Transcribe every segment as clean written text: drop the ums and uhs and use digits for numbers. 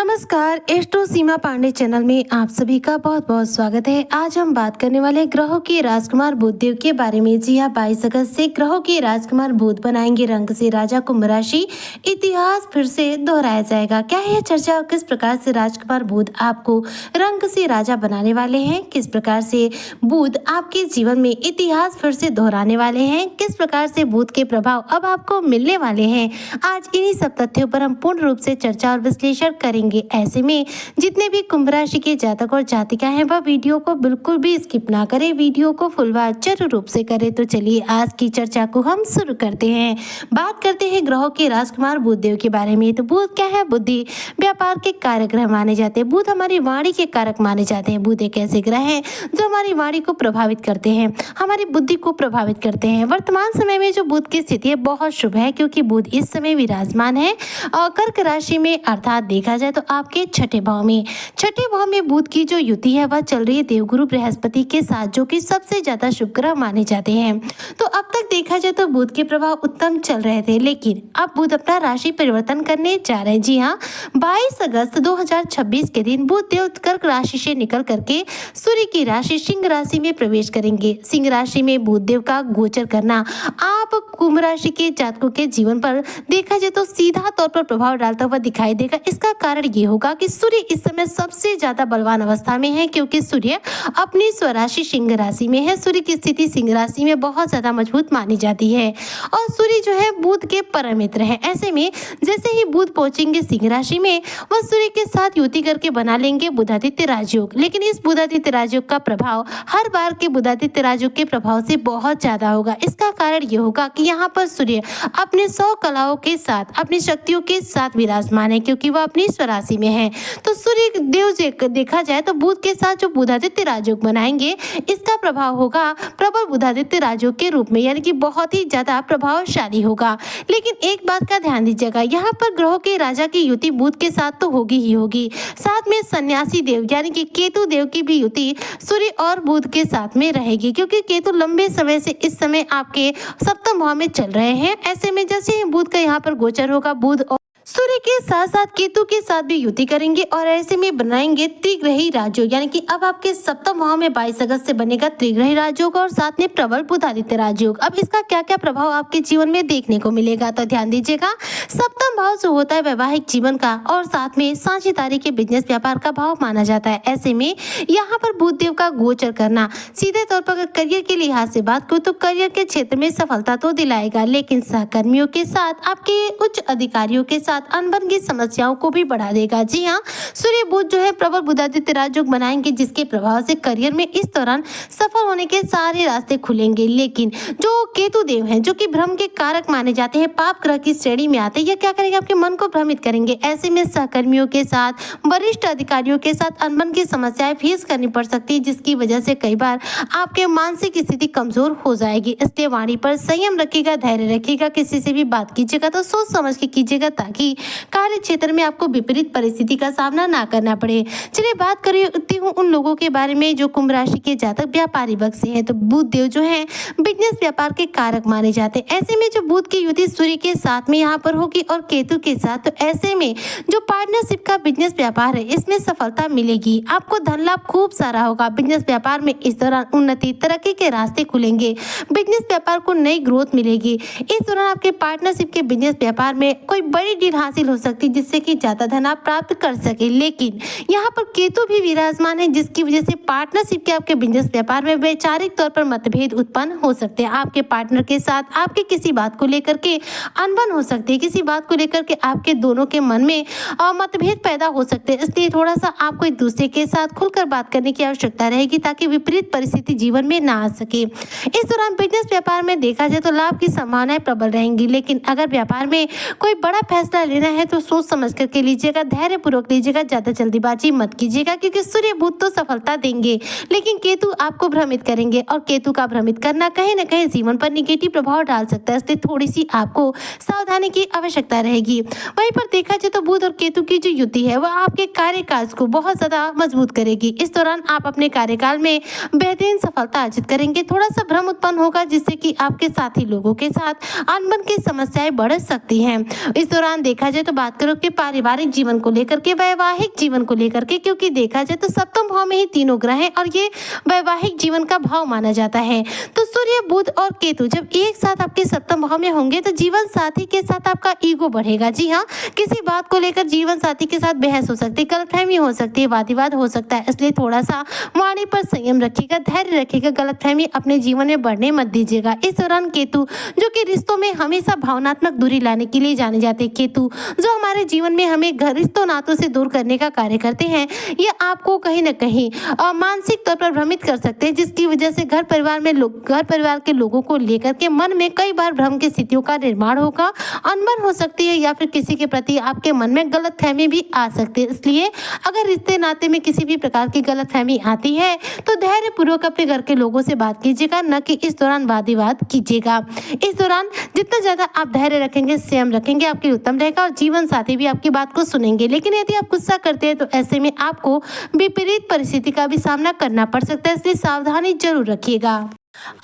नमस्कार, एस्ट्रो सीमा पांडे चैनल में आप सभी का बहुत बहुत स्वागत है। आज हम बात करने वाले ग्रहों के राजकुमार बुधदेव के बारे में। जी हाँ, 22 अगस्त से ग्रहों के राजकुमार बुध बनाएंगे रंग से राजा कुंभ राशि। इतिहास फिर से दोहराया जाएगा। क्या है चर्चा और किस प्रकार से राजकुमार बुध आपको रंग से राजा बनाने वाले हैं, किस प्रकार से बुध आपके जीवन में इतिहास फिर से दोहराने वाले हैं, किस प्रकार से बुध के प्रभाव अब आपको मिलने वाले हैं। आज इन्हीं सब तथ्यों पर हम पूर्ण रूप से चर्चा और विश्लेषण करेंगे। ऐसे में जितने भी कुंभ राशि के जातक और जातिका हैं वह वीडियो को बिल्कुल भी स्किप ना करें, वीडियो को फुल वॉच जरूर रूप से करें। तो चलिए आज की चर्चा को हम शुरू करते हैं। बात करते हैं ग्रहों के राजकुमार बुधदेव के बारे में। तो बुध क्या है? बुद्धि व्यापार के कारक ग्रह माने जाते हैं। बुध हमारी वाणी के कारक माने जाते हैं। बुध एक ऐसे ग्रह हैं जो हमारी वाणी को प्रभावित करते हैं, हमारी बुद्धि को प्रभावित करते हैं। वर्तमान समय में जो बुध की स्थिति है बहुत शुभ है, क्योंकि बुध इस समय विराजमान है और कर्क राशि में, अर्थात देखा जाए तो आपके छठे भाव में बुध की जो युति है वह चल रही है देवगुरु बृहस्पति के साथ, जो कि सबसे ज्यादा शुभ ग्रह माने जाते हैं। तो अब तक देखा जाए तो बुध के प्रभाव उत्तम चल रहे थे, लेकिन अब बुध अपना राशि परिवर्तन करने जा रहे हैं। जी हाँ, 22 अगस्त 2026 के दिन बुध देव कर्क राशि से निकल करके सूर्य की राशि सिंह राशि में प्रवेश करेंगे। सिंह राशि में बुध देव का गोचर करना आप कुंभ राशि के जातकों के जीवन पर देखा जाए तो सीधा तौर पर प्रभाव डालता हुआ दिखाई देगा। इसका कारण ये होगा कि सूर्य इस समय सबसे ज्यादा बलवान अवस्था में है, क्योंकि सूर्य अपनी स्वराशि सिंह राशि में है। सूर्य की स्थिति सिंह राशि में बहुत ज्यादा मजबूत मानी जाती है और सूर्य जो है बुध के परम मित्र है। ऐसे में जैसे ही बुध पहुंचेंगे सिंह राशि में, वह सूर्य के साथ युति करके बना लेंगे बुधादित्य राजयोग। लेकिन इस बुधादित्य राजयोग का प्रभाव हर बार के बुधादित्य राजयोग के प्रभाव से बहुत ज्यादा होगा। इसका कारण ये होगा कि यहाँ पर सूर्य अपने 100 कलाओं के साथ, अपनी शक्तियों के साथ विराजमान है, क्योंकि वह अपनी स्वराशि में है। तो सूर्य देव देखा जाए तो बुध के साथ जो बुधादित्य राजयोग बनाएंगे, इसका प्रभाव होगा प्रबल बुधादित्य राजयोग के रूप में, यानी कि बहुत ही ज्यादा प्रभावशाली होगा। लेकिन एक बात का ध्यान दीजिएगा, यहाँ पर ग्रहों के राजा की युति बुध के साथ तो होगी ही होगी, साथ में सन्यासी देव यानी कि केतु देव की भी युति सूर्य और बुध के साथ में रहेगी, क्योंकि केतु लंबे समय से इस समय आपके सप्तम भाव में चल रहे हैं। ऐसे में जैसे ही बुध का यहाँ पर गोचर होगा, बुध और सूर्य के साथ साथ केतु के साथ भी युति करेंगे और ऐसे में बनाएंगे त्रिग्रही राजयोग, यानी कि अब आपके सप्तम भाव में 22 अगस्त से बनेगा त्रिग्रही राजयोग और साथ में प्रबल बुधादित्य राजयोग। अब इसका क्या क्या प्रभाव आपके जीवन में देखने को मिलेगा, तो ध्यान दीजिएगा। सप्तम भाव जो होता है वैवाहिक जीवन का और साथ में साझेदारी के बिजनेस व्यापार का भाव माना जाता है। ऐसे में यहाँ पर बुध देव का गोचर करना सीधे तौर पर अगर करियर के लिहाज से बात करूँ तो करियर के क्षेत्र में सफलता तो दिलाएगा, लेकिन सहकर्मियों के साथ, आपके उच्च अधिकारियों के साथ अनबन की समस्याओं को भी बढ़ा देगा। जी हाँ, सूर्य बुध जो है प्रबल बुधादित्य राजयोग बनाएंगे, जिसके प्रभाव से करियर में इस दौरान सफल होने के सारे रास्ते खुलेंगे। लेकिन जो केतु देव हैं, जो कि भ्रम के कारक माने जाते हैं, पाप ग्रह की श्रेणी में आते हैं, यह क्या करेंगे? आपके मन को भ्रमित करेंगे। ऐसे में सहकर्मियों के साथ, वरिष्ठ अधिकारियों के साथ अनबन की समस्याएं फेस करनी पड़ सकती है, जिसकी वजह से कई बार आपके मानसिक स्थिति कमजोर हो जाएगी। इसलिए वाणी पर संयम रखिएगा, धैर्य रखिएगा, किसी से भी बात कीजिएगा तो सोच समझ के कीजिएगा, ताकि कार्य क्षेत्र में आपको विपरीत परिस्थिति का सामना ना करना पड़े। चलिए बात करती हूँ उन लोगों के बारे में जो कुंभ राशि के जातक व्यापारी वर्ग से हैं। तो बुध देव जो है बिजनेस व्यापार के कारक माने जाते हैं। ऐसे में जो बुध की युति सूर्य के साथ में यहाँ पर होगी और केतु के साथ, तो ऐसे में जो पार्टनरशिप का बिजनेस व्यापार है इसमें सफलता मिलेगी, आपको धन लाभ खूब सारा होगा। बिजनेस व्यापार में इस दौरान उन्नति, तरक्की के रास्ते खुलेंगे, बिजनेस व्यापार को नई ग्रोथ मिलेगी। इस दौरान आपके पार्टनरशिप के बिजनेस व्यापार में कोई बड़ी डील हासिल हो सकती है, जिससे कि ज्यादा धन आप प्राप्त कर सके। लेकिन यहाँ पर केतु भी विराजमान है, जिसकी वजह से पार्टनरशिप के आपके बिजनेस व्यापार में वैचारिक तौर पर मतभेद उत्पन्न हो सकते हैं। आपके पार्टनर के साथ आपके किसी बात को लेकर के अनबन हो सकती है, किसी बात को लेकर के आपके दोनों के मन में मतभेद पैदा हो सकते हैं। इसलिए थोड़ा सा आपको एक दूसरे के साथ खुलकर बात करने की आवश्यकता रहेगी, ताकि विपरीत परिस्थिति जीवन में ना आ सके। इस दौरान बिजनेस व्यापार में देखा जाए तो लाभ की संभावनाएं प्रबल रहेंगी, लेकिन अगर व्यापार में कोई बड़ा फैसला लेना है तो सोच समझ करके लीजिएगा, धैर्य पूर्वक लीजिएगा, ज्यादा जल्दीबाजी मत कीजिएगा, क्योंकि सूर्य बुध तो सफलता देंगे, लेकिन केतु आपको भ्रमित करेंगे और केतु का भ्रमित करना कहीं ना कहीं जीवन पर निगेटिव प्रभाव डाल सकता है। इसलिए थोड़ी सी आपको सावधानी की आवश्यकता रहेगी। वहीं पर देखा जाए तो बुध और केतु की जो युति है वह आपके कार्यकाल को बहुत ज्यादा मजबूत करेगी। इस दौरान आप अपने कार्यकाल में बेहतरीन सफलता अर्जित करेंगे। थोड़ा सा भ्रम उत्पन्न होगा, जिससे कि आपके साथी लोगों के साथ अनबन की समस्याएं बढ़ सकती हैं। इस दौरान देखा जाए तो बात करो कि पारिवारिक जीवन को लेकर के, वैवाहिक जीवन को लेकर के, क्योंकि देखा जाए तो सप्तम भाव में ही तीनों ग्रह हैं और ये वैवाहिक जीवन का भाव माना जाता है। तो सूर्य, बुध और केतु जब एक साथ आपके सप्तम भाव में होंगे तो जीवन साथी के साथ आपका ईगो बढ़ेगा। जी हाँ, किसी बात को लेकर जीवन साथी के साथ बहस हो सकती है, गलतफहमी हो सकती है, वाद विवाद हो सकता है, इसलिए थोड़ा सा वाणी पर संयम रखिएगा, धैर्य रखिएगा, गलतफहमी अपने जीवन में बढ़ने मत दीजिएगा। इस दौरान केतु, जो कि रिश्तों में हमेशा भावनात्मक दूरी लाने के लिए जाने जाते हैं, केतु जो हमारे जीवन में हमें घर रिश्तों नातों से दूर करने का कार्य करते हैं, ये आपको कहीं ना कहीं मानसिक तौर पर भ्रमित कर सकते हैं, जिसकी वजह से घर परिवार के लोगों को लेकर के मन में कई बार भ्रम की स्थितियों का निर्माण होगा, अनबन हो सकती है या फिर किसी के प्रति आपके मन में गलतफहमी भी आ सकती है। इसलिए अगर रिश्ते नाते में किसी भी प्रकार की गलतफहमी आती है तो धैर्यपूर्वक अपने घर के लोगों से बात कीजिएगा, न कि इस दौरान वाद विवाद कीजिएगा। इस दौरान जितना ज्यादा आप धैर्य रखेंगे, संयम रखेंगे, आपके लिए उत्तम रहेगा और जीवन साथी भी आपकी बात को सुनेंगे। लेकिन यदि आप गुस्सा करते हैं तो ऐसे में आपको विपरीत परिस्थिति का भी सामना करना पड़ सकता है, इसलिए सावधानी जरूर रखिएगा।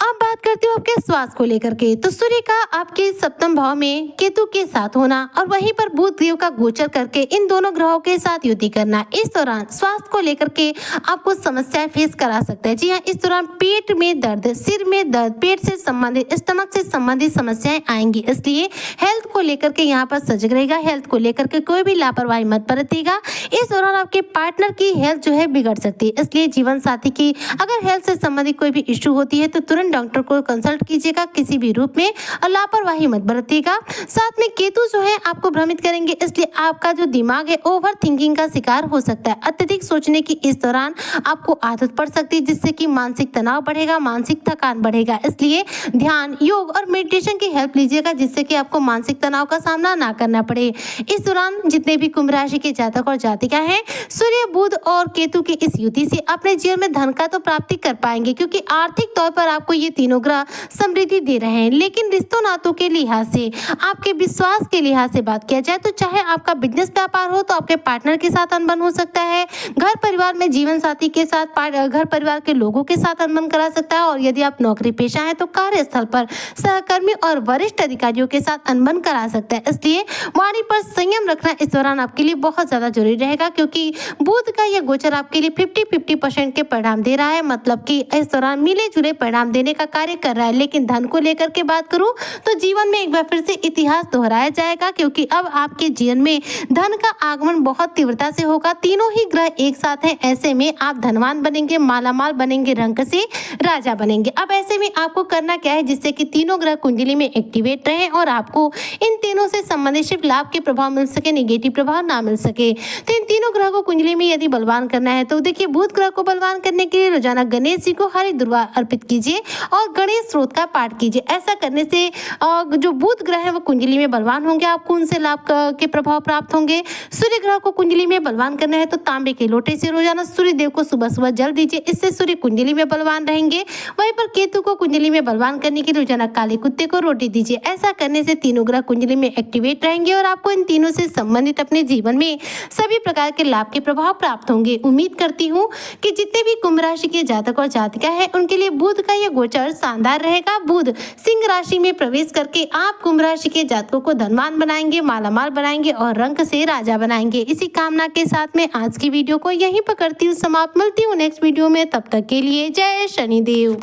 अब बात करते हो आपके स्वास्थ्य को लेकर के, तो सूर्य का आपके सप्तम भाव में केतु के साथ होना और वहीं पर बुध देव का गोचर करके इन दोनों ग्रहों के साथ युति करना इस दौरान स्वास्थ्य को लेकर के आपको समस्याएं फेस करा सकता है। जी हाँ, इस दौरान पेट में दर्द, सिर में दर्द, पेट से संबंधित, स्टमक से संबंधित समस्याएं आएंगी, इसलिए हेल्थ को लेकर के यहाँ पर सजग रहेगा, हेल्थ को लेकर के कोई भी लापरवाही मत बरतिएगा। इस दौरान आपके पार्टनर की हेल्थ जो है बिगड़ सकती है, इसलिए जीवन साथी की अगर हेल्थ से संबंधित कोई भी इश्यू होती है तो तुरंत डॉक्टर को कंसल्ट कीजिएगा, किसी भी रूप में लापरवाही मत बरतिएगा। साथ में केतु जो है आपको भ्रमित करेंगे, इसलिए आपका जो दिमाग है ओवर थिंकिंग का शिकार हो सकता है। अत्यधिक सोचने की इस दौरान आपको आदत पड़ सकती है, जिससे कि मानसिक तनाव बढ़ेगा, मानसिक थकान बढ़ेगा, इसलिए ध्यान, योग और मेडिटेशन की हेल्प लीजिएगा, जिससे कि आपको मानसिक तनाव का सामना ना करना पड़े। इस दौरान जितने भी कुंभ राशि के जातक और जातिका हैं, सूर्य, बुध और केतु की इस युति से अपने जीवन में धन का तो प्राप्ति कर पाएंगे, क्योंकि आर्थिक तौर पर आपको ये तीनों ग्रह समृद्धि दे रहे हैं। लेकिन रिश्तों नातों के लिहाज से, आपके विश्वास के लिहाज से बात किया जाए तो चाहे आपका बिजनेस व्यापार हो तो आपके पार्टनर के साथ अनबन हो सकता है, घर परिवार में जीवन साथी के साथ, घर परिवार के लोगों के साथ अनबन करा सकता है, और यदि आप नौकरी पेशा है तो कार्यस्थल पर सहकर्मी और वरिष्ठ अधिकारियों के साथ अनबन करा सकता है। इसलिए वाणी पर संयम रखना इस दौरान आपके लिए बहुत ज्यादा जरूरी रहेगा, क्योंकि बुध का यह गोचर आपके लिए 50-50% के परिणाम दे रहा है, मतलब कि इस दौरान मिले जुले परिणाम देने का कार्य कर रहा है। लेकिन धन को लेकर के बात करूं तो जीवन में एक बार फिर से इतिहास दोहराया जाएगा, क्योंकि अब आपके जीवन में धन का आगमन बहुत तीव्रता से होगा। तीनों ही ग्रह एक साथ हैं, ऐसे में आप धनवान बनेंगे, मालामाल बनेंगे, रंक से राजा बनेंगे। अब ऐसे में आपको करना क्या है, जिससे कि तीनों ग्रह कुंडली में एक्टिवेट रहे और आपको इन तीनों से संबंधित सिर्फ लाभ के प्रभाव मिल सके, नेगेटिव प्रभाव ना मिल सके। तो इन तीनों ग्रह को कुंडली में यदि बलवान करना है तो देखिए, बुध ग्रह को बलवान करने के लिए रोजाना गणेश जी को हरि दुर्वा अर्पित कीजिए और गणेश स्रोत का पाठ कीजिए। ऐसा करने से जो बुध ग्रह है वो कुंडली में बलवान होंगे, आपको उनसे लाभ के प्रभाव प्राप्त होंगे। सूर्य ग्रह को कुंडली में बलवान करना है तो तांबे के लोटे से रोजाना सूर्य देव को सुबह सुबह जल दीजिए, इससे सूर्य कुंडली में बलवान रहेंगे। वहीं पर केतु को कुंडली में बलवान करने के लिए रोजाना काले कुत्ते को रोटी दीजिए। ऐसा करने से तीनों ग्रह कुंडली में एक्टिवेट रहेंगे और आपको इन तीनों से संबंधित अपने जीवन में सभी प्रकार के लाभ के प्रभाव प्राप्त होंगे। उम्मीद करती हूँ कि जितने भी कुंभ राशि के जातक और जातिका है उनके लिए बुध का यह गोचर शानदार रहेगा। बुध सिंह राशि में प्रवेश करके आप कुंभ राशि के जातकों को धनवान बनाएंगे, मालामाल बनाएंगे और रंक से राजा बनाएंगे। इसी कामना के साथ में आज की वीडियो को यहीं पर करती हूँ समाप्त। मिलती हूँ नेक्स्ट वीडियो में, तब तक के लिए जय शनिदेव।